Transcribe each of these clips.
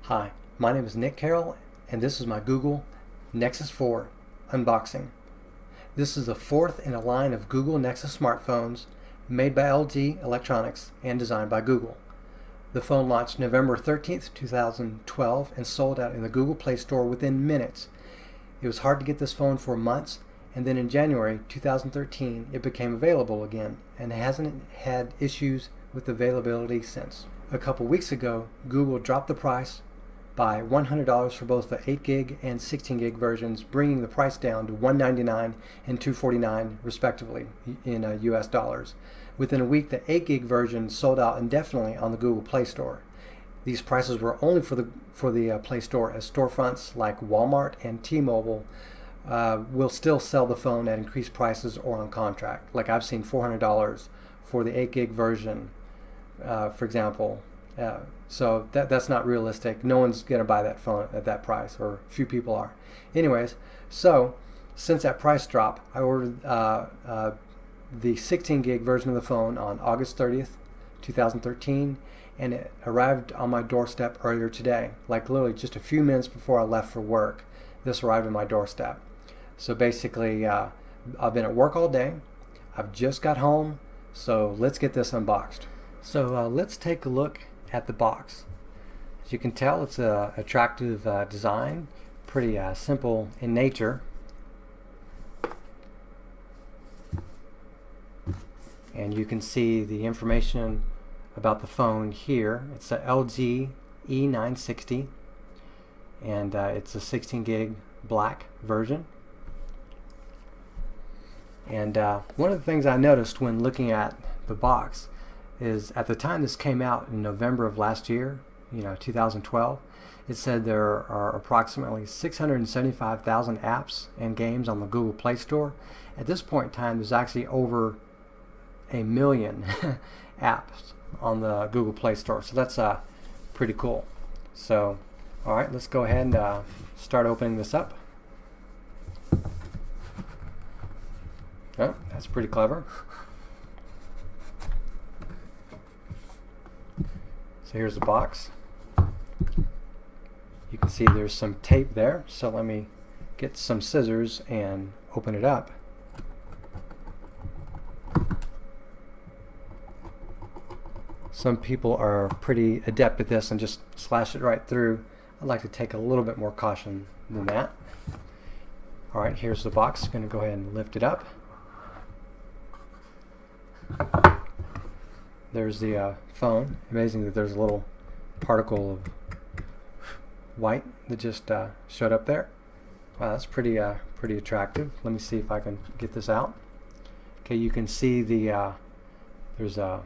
Hi, my name is Nick Carroll, and this is my Google Nexus 4 unboxing. This is the fourth in a line of Google Nexus smartphones made by LG Electronics and designed by Google. The phone launched November 13th, 2012 and sold out in the Google Play Store within minutes. It was hard to get this phone for months, and then in January 2013 it became available again and hasn't had issues with availability since. A couple weeks ago, Google dropped the price by $100 for both the 8 gig and 16 gig versions, bringing the price down to $199 and $249 respectively in US dollars. Within a week, the 8 gig version sold out indefinitely on the Google Play Store. These prices were only for the Play Store, as storefronts like Walmart and T-Mobile will still sell the phone at increased prices or on contract. Like I've seen $400 for the 8 gig version, for example. So that's not realistic. No one's going to buy that phone at that price, or few people are. Anyways, so since that price drop, I ordered the 16 gig version of the phone on August 30th, 2013, and it arrived on my doorstep earlier today, like literally just a few minutes before I left for work. This arrived on my doorstep. So basically, I've been at work all day. I've just got home, so let's get this unboxed. So let's take a look at the box. As you can tell, it's a attractive design, pretty simple in nature. And you can see the information about the phone here. It's a LG E960, and it's a 16 gig black version. And one of the things I noticed when looking at the box is, at the time this came out in November of last year, 2012, it said there are approximately 675,000 apps and games on the Google Play Store. At this point in time, there's actually over 1 million apps on the Google Play Store, so that's pretty cool. So, all right, let's go ahead and start opening this up. Oh, that's pretty clever. So here's the box. You can see there's some tape there, so let me get some scissors and open it up. Some people are pretty adept at this and just slash it right through. I'd like to take a little bit more caution than that. Alright, here's the box. I'm going to go ahead and lift it up. There's the phone. Amazing that there's a little particle of white that just showed up there. Wow, that's pretty attractive. Let me see if I can get this out. Okay, you can see there's a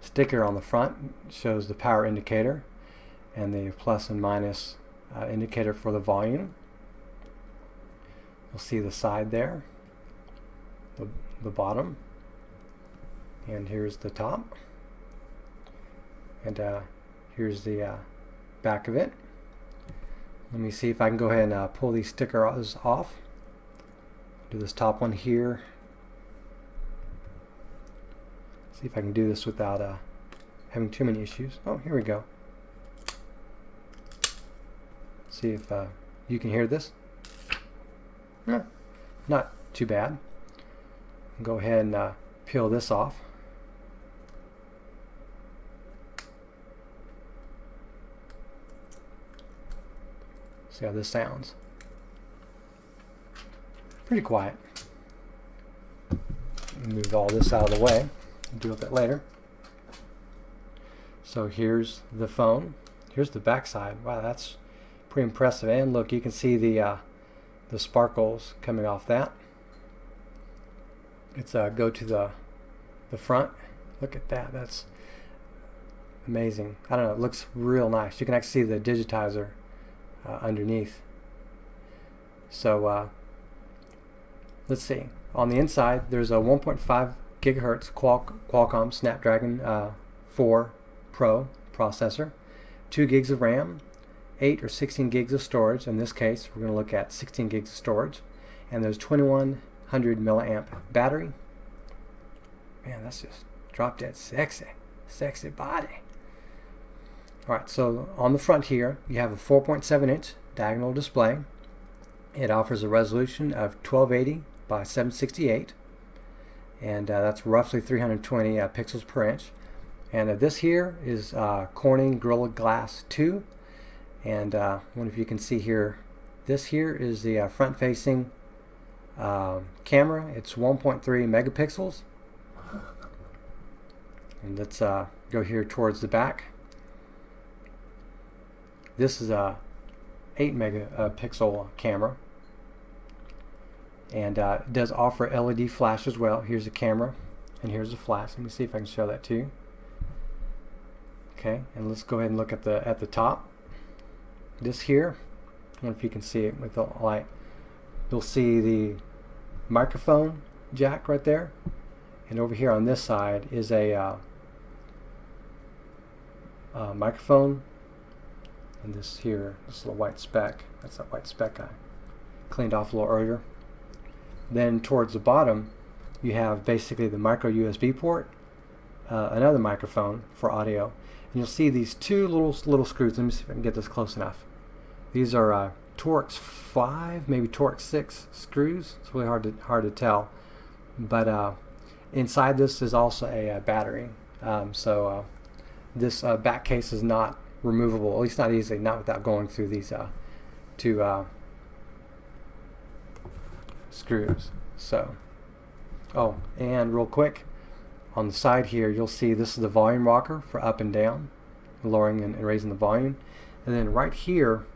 sticker on the front. It shows the power indicator and the plus and minus indicator for the volume. You'll see the side there, the bottom. And here's the top, and here's the back of it. Let me see if I can go ahead and pull these stickers off. Do this top one here. See if I can do this without having too many issues. Oh, here we go. See if you can hear this. Not too bad. Go ahead and peel this off. See how this sounds. Pretty quiet. Move all this out of the way. I'll deal with it later. So here's the phone. Here's the back side. Wow, that's pretty impressive. And look, you can see the sparkles coming off that. Let's go to the front. Look at that. That's amazing. I don't know. It looks real nice. You can actually see the digitizer underneath. So let's see. On the inside, there's a 1.5 gigahertz Qualcomm Snapdragon 4 Pro processor, 2 gigs of RAM, 8 or 16 gigs of storage. In this case, we're going to look at 16 gigs of storage, and there's 2100 milliamp battery. Man, that's just drop dead sexy body. Alright, so on the front here you have a 4.7-inch diagonal display. It offers a resolution of 1280 by 768, and that's roughly 320 pixels per inch. And this here is Corning Gorilla Glass 2, and I wonder if you can see here, this here is the front-facing camera. It's 1.3 megapixels. And let's go here towards the back. This is a 8 megapixel camera, and it does offer LED flash as well. Here's the camera and here's the flash. Let me see if I can show that to you. Okay, and let's go ahead and look at the top. This here, I don't know if you can see it with the light. You'll see the microphone jack right there, and over here on this side is a microphone. And this here, this little white speck, that's that white speck I cleaned off a little earlier. Then towards the bottom, you have basically the micro USB port, another microphone for audio, and you'll see these two little screws. Let me see if I can get this close enough. These are Torx 5, maybe Torx 6 screws. It's really hard to tell, but inside this is also a battery. So this back case is not removable, at least not easily, not without going through these two screws. So, oh, and real quick, on the side here you'll see this is the volume rocker for up and down, lowering and raising the volume. And then right here,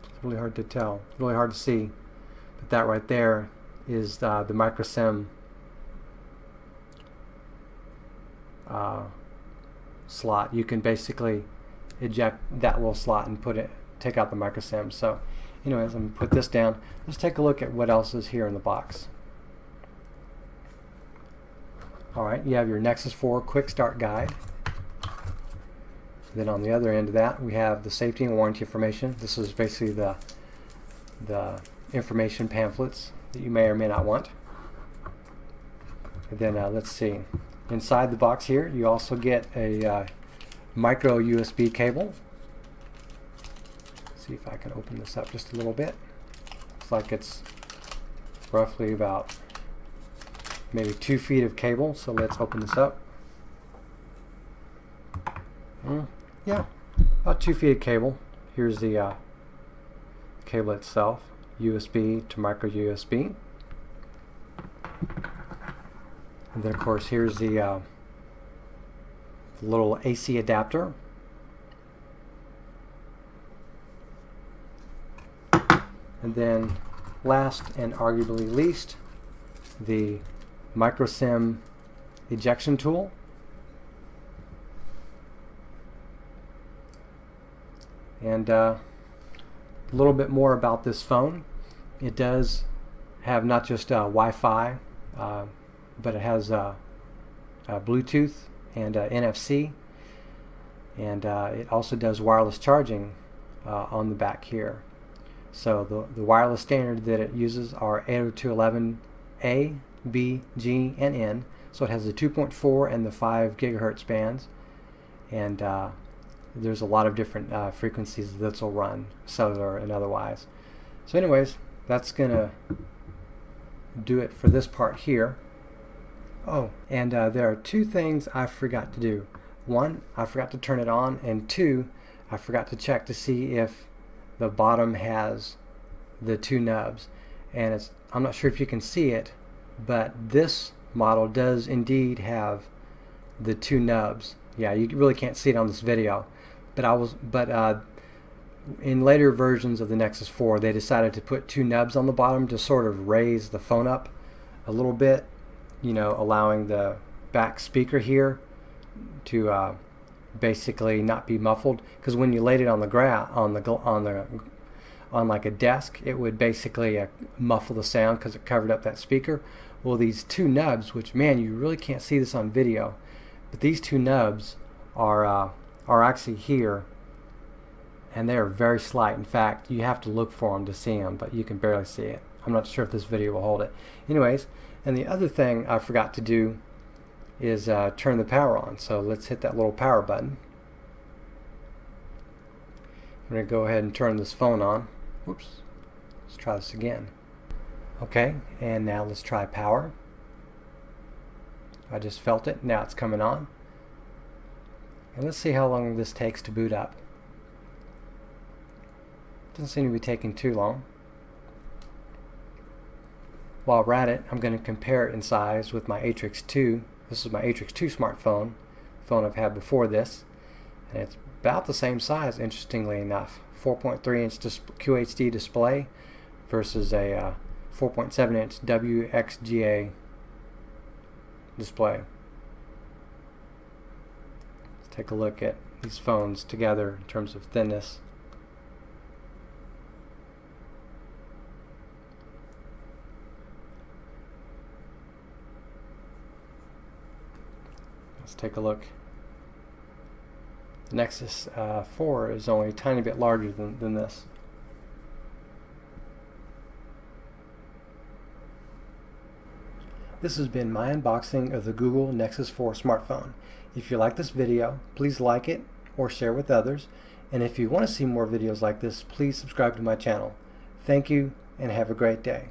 it's really hard to tell, really hard to see, but that right there is the micro SIM slot. You can basically eject that little slot and take out the micro SIM. So anyways, I'm going to put this down. Let's take a look at what else is here in the box. Alright, you have your Nexus 4 quick start guide. Then on the other end of that we have the safety and warranty information. This is basically the information pamphlets that you may or may not want. And then let's see, inside the box here you also get a micro USB cable. See if I can open this up just a little bit. Looks like it's roughly about maybe 2 feet of cable, so let's open this up. Yeah, about 2 feet of cable. Here's the cable itself, USB to micro USB. And then of course here's the little AC adapter. And then last and arguably least, the micro SIM ejection tool. And a little bit more about this phone. It does have not just Wi-Fi, but it has Bluetooth and NFC, and it also does wireless charging on the back here. So the wireless standard that it uses are 802.11a, B, G, and N. So it has the 2.4 and the 5 gigahertz bands, and there's a lot of different frequencies that will run, cellular and otherwise. So anyways, that's gonna do it for this part here. Oh, and there are two things I forgot to do. One, I forgot to turn it on, and two, I forgot to check to see if the bottom has the two nubs. And I'm not sure if you can see it, but this model does indeed have the two nubs. Yeah, you really can't see it on this video, but in later versions of the Nexus 4 they decided to put two nubs on the bottom to sort of raise the phone up a little bit, you know, allowing the back speaker here to basically not be muffled, because when you laid it on the on like a desk, it would basically muffle the sound because it covered up that speaker. Well, these two nubs, which, man, you really can't see this on video, but these two nubs are actually here, and they are very slight. In fact, you have to look for them to see them, but you can barely see it. I'm not sure if this video will hold it. Anyways, and the other thing I forgot to do is turn the power on. So let's hit that little power button. going to go ahead and turn this phone on. Whoops. Let's try this again. Okay, and now let's try power. I just felt it. Now it's coming on. And let's see how long this takes to boot up. Doesn't seem to be taking too long. While we're at it, I'm going to compare it in size with my Atrix 2. This is my Atrix 2 smartphone, the phone I've had before this. And it's about the same size, interestingly enough. 4.3-inch QHD display versus a 4.7-inch WXGA display. Let's take a look at these phones together in terms of thinness. Let's take a look. The Nexus 4 is only a tiny bit larger than this. This has been my unboxing of the Google Nexus 4 smartphone. If you like this video, please like it or share with others. And if you want to see more videos like this, please subscribe to my channel. Thank you and have a great day.